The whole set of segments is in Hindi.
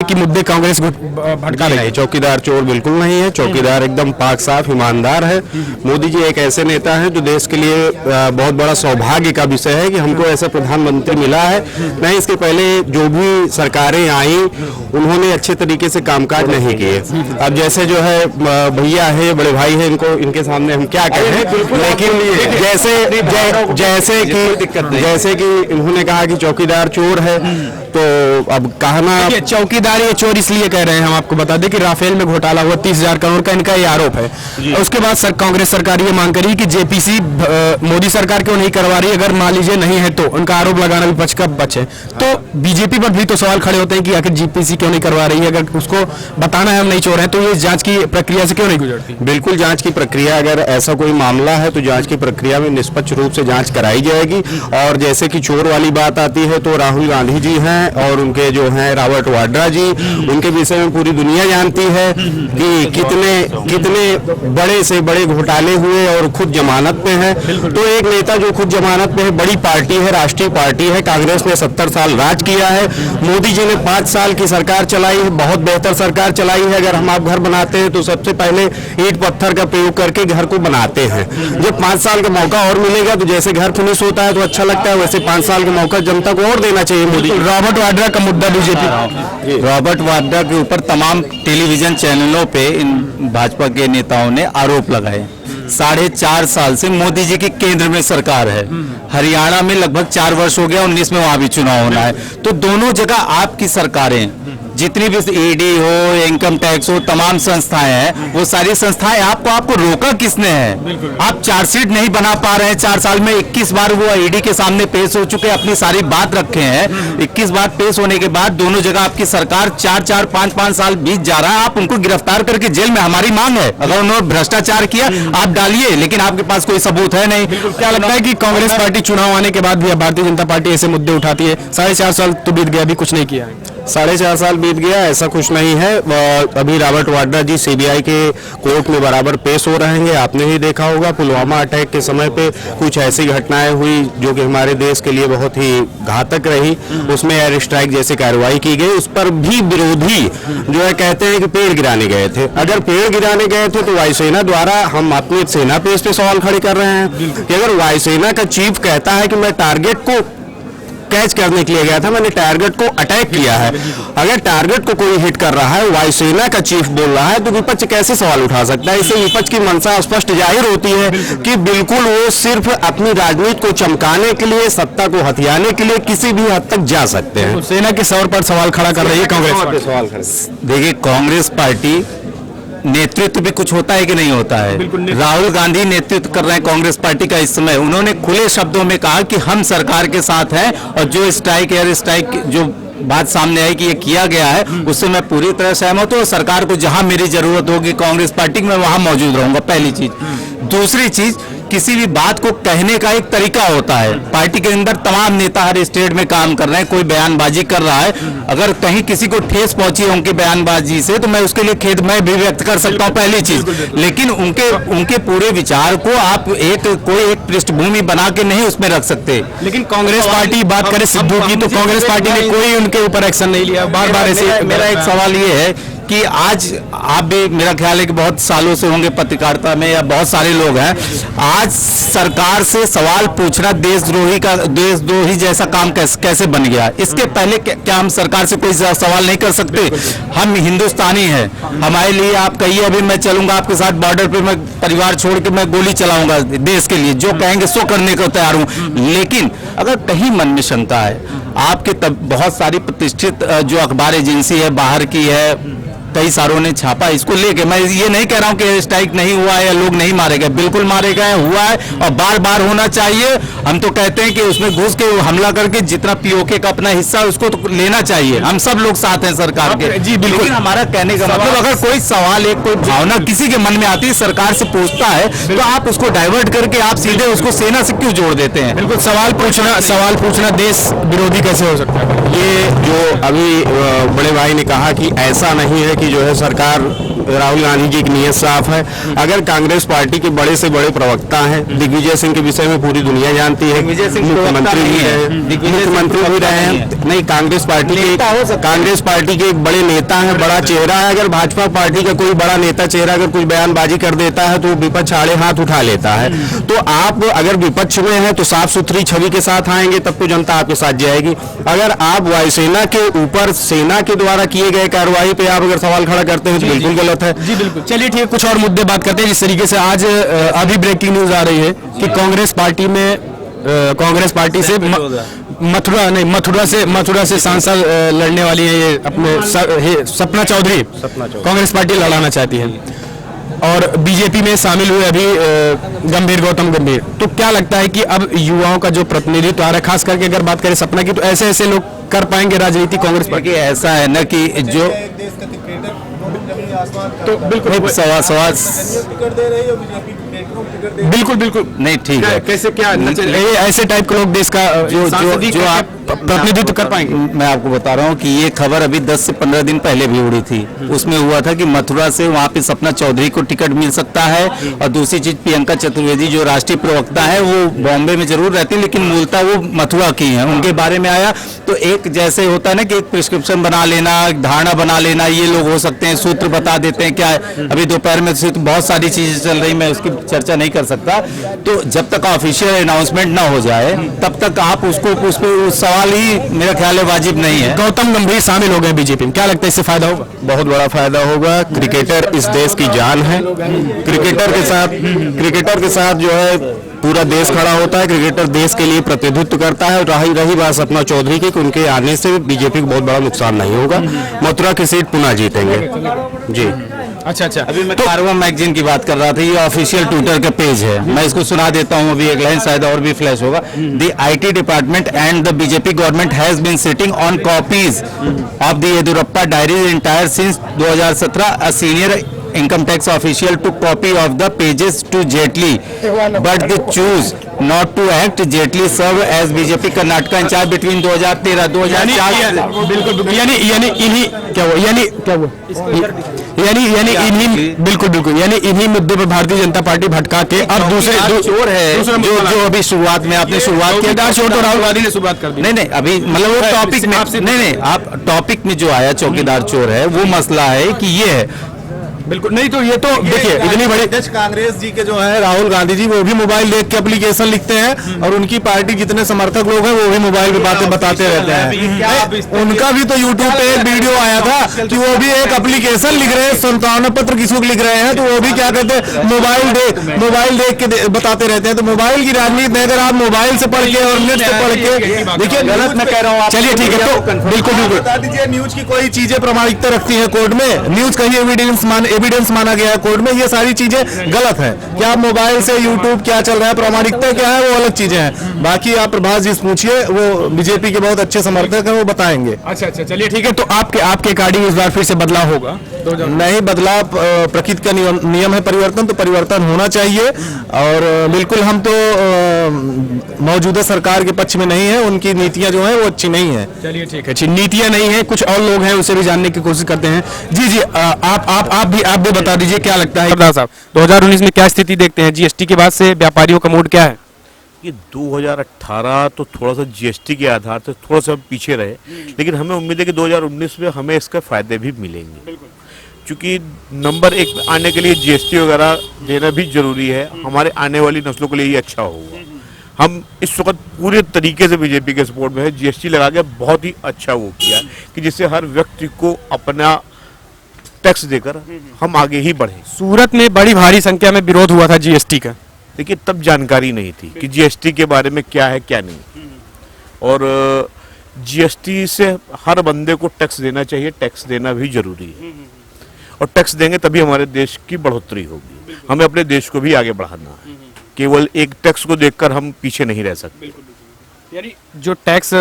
की मुद्दे कांग्रेस भड़का रही है। चौकीदार चोर बिल्कुल नहीं है, चौकीदार एकदम पाक साफ ईमानदार है। मोदी जी एक ऐसे नेता हैं जो देश के लिए बहुत बड़ा सौभाग्य का विषय है कि हमको ऐसा प्रधानमंत्री मिला है। नहीं, इसके पहले जो भी सरकारें आई उन्होंने अच्छे तरीके से कामकाज नहीं किए। अब जैसे जो है भैया है, बड़े भाई है, इनको इनके सामने हम क्या कहें, लेकिन जैसे कि इन्होंने कहा कि चौकीदार चोर है, तो अब कहना चौकीदार ये चोर इसलिए कह रहे हैं, हम आपको बता दें कि राफेल में घोटाला हुआ 30,000 करोड़ का, इनका ये आरोप है। उसके बाद कांग्रेस सरकार ये मांग करी कि जेपीसी मोदी सरकार क्यों नहीं करवा रही, अगर मान लीजिए नहीं है तो उनका आरोप लगाना विपक्ष का बच है। तो बीजेपी पर भी तो सवाल खड़े होते हैं कि आखिर जेपीसी क्यों नहीं करवा रही है, अगर उसको बताना है हम नहीं चोर हैं तो ये जांच की प्रक्रिया से क्यों नहीं गुजरती। बिल्कुल जांच की प्रक्रिया, अगर ऐसा कोई मामला है तो जांच की प्रक्रिया में निष्पक्ष रूप से जांच कराई जाएगी। और जैसे कि चोर वाली बात आती है तो राहुल गांधी जी हैं और उनके जो हैं रॉबर्ट वाड्रा जी, उनके विषय में पूरी दुनिया जानती है कि कितने बड़े से बड़े घोटाले हुए और खुद जमानत पे हैं। तो एक नेता जो खुद जमानत पे है, बड़ी पार्टी है, राष्ट्रीय पार्टी है, कांग्रेस ने 70 साल राज किया है, मोदी जी ने 5 साल की सरकार चलाई है, बहुत बेहतर सरकार चलाई है। अगर हम आप घर बनाते हैं तो सबसे पहले ईंट पत्थर का प्रयोग करके घर को बनाते हैं। जब 5 साल का मौका और मिलेगा तो जैसे घर फिनिश होता है तो अच्छा लगता है, वैसे 5 साल का मौका जनता को और देना चाहिए मोदी। रॉबर्ट वाड्रा का मुद्दा बीजेपी, रॉबर्ट वाड्रा के ऊपर तमाम टेलीविजन चैनलों पे इन भाजपा के नेताओं ने आरोप लगाए। 4.5 साल से मोदी जी की केंद्र में सरकार है, हरियाणा में लगभग 4 वर्ष हो गया, 19 में वहां भी चुनाव होना है। तो दोनों जगह आपकी सरकारें, जितनी भी ईडी हो, इनकम टैक्स हो, तमाम संस्थाएं हैं, वो सारी संस्थाएं आपको रोका किसने है? आप चार्जशीट नहीं बना पा रहे हैं। 4 साल में 21 बार वो ईडी के सामने पेश हो चुके, अपनी सारी बात रखे हैं। 21 बार पेश होने के बाद दोनों जगह आपकी सरकार 4-4, 5-5 साल बीत जा रहा है, आप उनको गिरफ्तार करके जेल में, हमारी मांग है अगर उन्होंने भ्रष्टाचार किया आप डालिए, लेकिन आपके पास कोई सबूत है नहीं। क्या लगता है कि कांग्रेस पार्टी चुनाव आने के बाद भी भारतीय जनता पार्टी ऐसे मुद्दे उठाती है? 4.5 साल तो बीत गया, अभी कुछ नहीं किया है। 4.5 साल बीत गया, ऐसा कुछ नहीं है। अभी रॉबर्ट वाड्रा जी सीबीआई के कोर्ट में बराबर पेश हो रहे हैं। आपने ही देखा होगा पुलवामा अटैक के समय पे कुछ ऐसी घटनाएं हुई जो कि हमारे देश के लिए बहुत ही घातक रही, उसमें एयर स्ट्राइक जैसी कार्रवाई की गई। उस पर भी विरोधी जो है कहते हैं कि पेड़ गिराने गए थे। अगर पेड़ गिराने गए थे तो वायुसेना द्वारा हम अपनी सेना पे इस पे सवाल खड़े कर रहे हैं कि अगर वायुसेना का चीफ कहता है कि मैं टारगेट को कैच करने के लिए गया था, मैंने टारगेट को अटैक किया है, अगर टारगेट को कोई हिट कर रहा है, वायुसेना का चीफ बोल रहा है, तो विपक्ष कैसे सवाल उठा सकता है? इससे विपक्ष की मंशा स्पष्ट जाहिर होती है कि बिल्कुल वो सिर्फ अपनी राजनीति को चमकाने के लिए, सत्ता को हथियाने के लिए किसी भी हद तक जा सकते हैं। सेना के सौर पर सवाल खड़ा कर रही है कांग्रेस। देखिए, कांग्रेस पार्टी नेतृत्व भी कुछ होता है कि नहीं होता है? राहुल गांधी नेतृत्व कर रहे हैं कांग्रेस पार्टी का इस समय। उन्होंने खुले शब्दों में कहा कि हम सरकार के साथ हैं और जो स्ट्राइक, एयर स्ट्राइक जो बात सामने आई कि ये किया गया है, उससे मैं पूरी तरह सहमत हूं। सरकार को जहां मेरी जरूरत होगी कांग्रेस पार्टी में, वहां मौजूद रहूंगा, पहली चीज। दूसरी चीज, किसी भी बात को कहने का एक तरीका होता है। पार्टी के अंदर तमाम नेता हर स्टेट में काम कर रहे हैं, कोई बयानबाजी कर रहा है, अगर कहीं किसी को ठेस पहुंची है उनकी बयानबाजी से तो मैं उसके लिए खेद मैं भी व्यक्त कर सकता हूं, पहली चीज। लेकिन उनके पूरे विचार को आप कोई एक पृष्ठभूमि बना के नहीं उसमें रख सकते। लेकिन कांग्रेस पार्टी बात करे सिद्धू की तो कांग्रेस पार्टी ने कोई उनके ऊपर एक्शन नहीं लिया, बार बार ऐसे। मेरा एक सवाल ये है कि आज आप भी, मेरा ख्याल है कि बहुत सालों से होंगे पत्रकारिता में, या बहुत सारे लोग हैं, आज सरकार से सवाल पूछना देशद्रोही जैसा काम कैसे बन गया? इसके पहले क्या हम सरकार से कोई सवाल नहीं कर सकते? हम हिंदुस्तानी हैं, हमारे लिए आप कहिए अभी मैं चलूंगा आपके साथ बॉर्डर पे, मैं परिवार छोड़ के मैं गोली चलाऊंगा देश के लिए, जो कहेंगे सो करने को तैयार हूं। लेकिन अगर कहीं मन में शंका है, आपके बहुत सारी प्रतिष्ठित जो अखबार एजेंसी है, बाहर की है, कई सारों ने छापा इसको लेके। मैं ये नहीं कह रहा हूं कि स्ट्राइक नहीं हुआ है या लोग नहीं मारे गए, बिल्कुल मारे गए, हुआ है और बार बार होना चाहिए। हम तो कहते हैं कि उसमें घुस के हमला करके जितना पीओके का अपना हिस्सा उसको तो लेना चाहिए। हम सब लोग साथ हैं सरकार के। जी बिल्कुल। लेकिन हमारा कहने का मतलब, अगर कोई सवाल, एक कोई भावना किसी के मन में आती है, सरकार से पूछता है, तो आप उसको डाइवर्ट करके आप सीधे उसको सेना से क्यों जोड़ देते हैं? बिल्कुल, सवाल पूछना देश विरोधी कैसे हो सकता है? ये जो अभी बड़े भाई ने कहा कि ऐसा नहीं है कि की जो है सरकार, राहुल गांधी जी की नीयत साफ है। अगर कांग्रेस पार्टी के बड़े से बड़े प्रवक्ता हैं, दिग्विजय सिंह के विषय में पूरी दुनिया जानती है, मुख्यमंत्री भी रहे हैं, नहीं कांग्रेस पार्टी के एक बड़े नेता हैं, बड़ा चेहरा है। अगर भाजपा पार्टी का कोई बड़ा नेता चेहरा अगर कुछ बयानबाजी कर देता है तो विपक्ष आड़े हाथ उठा लेता है। तो आप अगर विपक्ष में हैं तो साफ सुथरी छवि के साथ आएंगे, तब तो जनता आपके साथ जाएगी। अगर आप वायुसेना के ऊपर सेना के द्वारा किए गए कार्रवाई पे आप अगर सवाल खड़ा करते हैं तो बिल्कुल गलत है। जी बिल्कुल। चलिए ठीक है, कुछ और मुद्दे बात करते हैं। जिस तरीके से आज अभी ब्रेकिंग न्यूज आ रही है कि कांग्रेस पार्टी से मथुरा से सांसद लड़ने वाली है, ये अपने सपना चौधरी कांग्रेस पार्टी लड़ाना चाहती है, और बीजेपी में शामिल हुए अभी गौतम गंभीर। तो क्या लगता है कि अब युवाओं का जो प्रतिनिधित्व आ रहा है, खास करके अगर बात करें सपना की, तो ऐसे लोग कर पाएंगे राजनीति कांग्रेस पार्टी? ऐसा है ना कि जो तो बिल्कुल बिल्कुल नहीं ठीक है, कैसे क्या ऐसे टाइप के लोग देश का जो आप प्रतिनिधित्व कर पाएंगे? मैं आपको बता रहा हूँ कि ये खबर अभी 10 से 15 दिन पहले भी उड़ी थी। उसमें हुआ था कि मथुरा से वहाँ पे सपना चौधरी को टिकट मिल सकता है, और दूसरी चीज प्रियंका चतुर्वेदी जो राष्ट्रीय प्रवक्ता है वो बॉम्बे में जरूर रहती है लेकिन मूलतः वो मथुरा की है, उनके बारे में आया। तो एक जैसे होता है ना कि एक प्रिस्क्रिप्शन बना लेना, धारणा बना लेना, ये लोग हो सकते हैं, सूत्र बता देते हैं। क्या है अभी दोपहर में तो बहुत सारी चीजें चल रही, मैं उसकी चर्चा नहीं कर सकता। तो जब तक ऑफिशियल अनाउंसमेंट ना हो जाए तब तक आप उसको उस पर सवाल ही मेरा ख्याल है वाजिब नहीं है। गौतम गंभीर शामिल हो गए बीजेपी में, क्या लगता है इससे फायदा होगा? बहुत बड़ा फायदा होगा। क्रिकेटर इस देश की जान है। क्रिकेटर के साथ जो है पूरा देश खड़ा होता है। क्रिकेटर देश के लिए प्रतिनिधित्व करता है। और रही बात सपना चौधरी की, उनके आने से बीजेपी को बहुत बड़ा नुकसान नहीं होगा। मथुरा की सीट पुनः जीतेंगे जी। अच्छा अभी मैं कारवा मैगजीन की बात कर रहा था, ये ऑफिशियल ट्विटर का पेज है, मैं इसको सुना देता हूँ अभी एक लाइन, शायद और भी फ्लैश होगा। The IT department and the BJP government has been sitting on copies of the Yediyurappa diary entire since 2017। A senior income tax official took copy of the pages to Jaitley, but they choose not to act. Jaitley served as BJP Karnataka in charge between 2013-2004। बिल्कुल यानी इन्हीं मुद्दे पर भारतीय जनता पार्टी भटका के अब दूसरे चोर है जो अभी शुरुआत में आपने शुरुआत किया, चोर तो राहुल गांधी ने शुरुआत कर दी। नहीं अभी मतलब वो टॉपिक में नहीं आप टॉपिक में जो आया चौकीदार चोर है, वो मसला है कि ये है बिल्कुल नहीं। तो ये तो देखिए इतनी बड़ी कांग्रेस जी के जो है राहुल गांधी जी, वो भी मोबाइल देख के एप्लीकेशन लिखते हैं, और उनकी पार्टी जितने समर्थक लोग हैं वो भी मोबाइल पे बातें बताते रहते हैं। उनका भी तो यूट्यूब पे एक वीडियो आया था कि वो भी एक एप्लीकेशन लिख रहे हैं, संतावना पत्र किसी लिख रहे हैं, तो वो भी क्या कहते हैं मोबाइल देख के बताते रहते हैं। तो मोबाइल की राजनीति में अगर आप मोबाइल से पढ़ के और नेट से पढ़ के, देखिए गलत मैं कह रहा हूँ। चलिए ठीक है, तो बिल्कुल बता दीजिए न्यूज की कोई चीजें प्रामाणिकता रखती है कोर्ट में, न्यूज कहीं एविडेंस माना गया है कोर्ट में, ये सारी चीजें गलत है। क्या आप मोबाइल से यूट्यूब क्या चल रहा है, प्रामाणिकता क्या है, वो अलग चीजें हैं। बाकी आप प्रभास जी पूछिए, वो बीजेपी के बहुत अच्छे समर्थक हैं, वो बताएंगे। अच्छा चलिए ठीक है। तो आपके अकॉर्डिंग इस बार फिर से बदलाव होगा? नहीं, बदलाव प्रकृति का नियम है परिवर्तन, तो परिवर्तन होना चाहिए। और बिल्कुल हम तो मौजूदा सरकार के पक्ष में नहीं है, उनकी नीतियां जो है वो अच्छी नहीं है। चलिए ठीक है, अच्छी नीतियां नहीं है। कुछ और लोग हैं, उसे भी जानने की कोशिश करते हैं। जी आप भी बता दीजिए, क्या लगता है सरदार साहब 2019 में क्या स्थिति देखते हैं? GST के बाद से व्यापारियों का मूड क्या है? ये 2018 तो थोड़ा सा GST के आधार से थोड़ा सा पीछे रहे, लेकिन हमें उम्मीद है कि 2019 में हमें इसका फायदे भी मिलेंगे, क्योंकि नंबर 1 में आने के लिए GST वगैरह देना भी जरूरी है। हमारे आने वाली नस्लों के लिए ये अच्छा होगा। हम इस वक्त पूरे तरीके से बीजेपी के सपोर्ट में है। GST लगा के बहुत ही अच्छा वो किया कि जिससे हर व्यक्ति को अपना टैक्स देकर हम आगे ही बढ़े। सूरत में बड़ी भारी संख्या में विरोध हुआ था GST का। देखिए तब जानकारी नहीं थी कि GST के बारे में क्या है क्या नहीं, और GST से हर बंदे को टैक्स देना चाहिए, टैक्स देना भी जरूरी है, और टैक्स देंगे तभी हमारे देश की बढ़ोतरी होगी। हमें अपने देश को भी आगे बढ़ाना है, केवल एक टैक्स को देखकर हम पीछे नहीं रह सकते। यानी जो टैक्स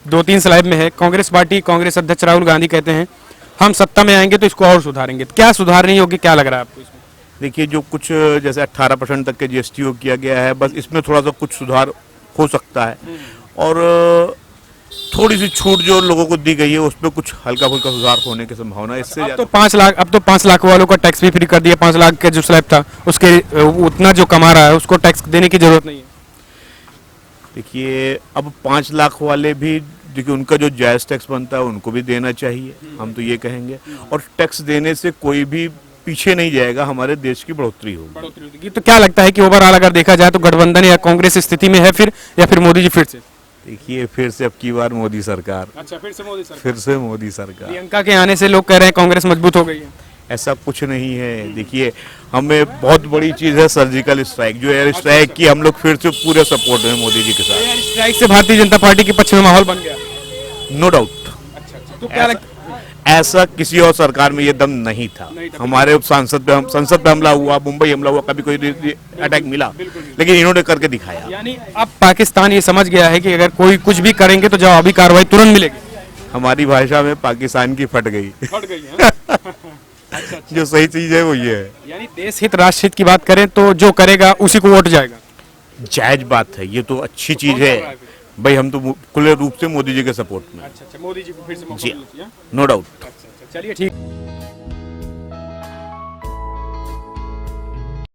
2-3 स्लाइड में है, कांग्रेस अध्यक्ष राहुल गांधी कहते हैं हम सत्ता में आएंगे तो इसको और सुधारेंगे। क्या सुधार नहीं होगी, क्या लग रहा है आपको इसमें? देखिए जो कुछ जैसे 18% तक के GST को किया गया है, बस इसमें थोड़ा सा कुछ सुधार हो सकता है। और थोड़ी सी छूट जो लोगों को दी गई है उस पर कुछ हल्का फुल्का सुधार होने की संभावना है। इससे अब ज्यादा तो 5 लाख वालों का टैक्स भी फ्री कर दिया। 5 लाख का जो स्लैब था उसके उतना जो कमा रहा है उसको टैक्स देने की जरूरत नहीं है। देखिए अब 5 लाख वाले भी देखिए उनका जो जायज टैक्स बनता है उनको भी देना चाहिए, हम तो ये कहेंगे। और टैक्स देने से कोई भी पीछे नहीं जाएगा, हमारे देश की बढ़ोतरी होगी। तो क्या लगता है कि ओवरऑल अगर देखा जाए तो गठबंधन या कांग्रेस स्थिति में है फिर, या फिर मोदी जी फिर से? देखिए फिर से अब की बार मोदी सरकार, अच्छा, फिर से मोदी सरकार। फिर से मोदी सरकार। प्रियंका के आने से लोग कह रहे हैं कांग्रेस मजबूत हो गई है। ऐसा कुछ नहीं है। देखिए हमें बहुत बड़ी चीज है सर्जिकल स्ट्राइक, जो एयर स्ट्राइक की हम लोग फिर से पूरे सपोर्ट में मोदी जी के साथ। स्ट्राइक से भारतीय जनता पार्टी के पक्ष में माहौल बन गया। No doubt. तो क्या लगता ऐसा किसी और सरकार में ये दम नहीं था। हमारे संसद पे हमला हुआ, मुंबई हमला हुआ, कभी कोई अटैक मिला, लेकिन इन्होंने करके दिखाया। यानी अब पाकिस्तान ये समझ गया है कि अगर कोई कुछ भी करेंगे तो जवाबी कार्रवाई तुरंत मिलेगी। हमारी भाषा में पाकिस्तान की फट गई। फट गई है। जो सही चीज है वो ये है। यानी देश हित राष्ट्र हित की बात करें तो जो करेगा उसी को वोट जाएगा। जायज बात है, ये तो अच्छी चीज है भाई। हम तो खुले रूप से मोदी जी के सपोर्ट में। अच्छा, मोदी जी को फिर से जी नो डाउट। चलिए ठीक।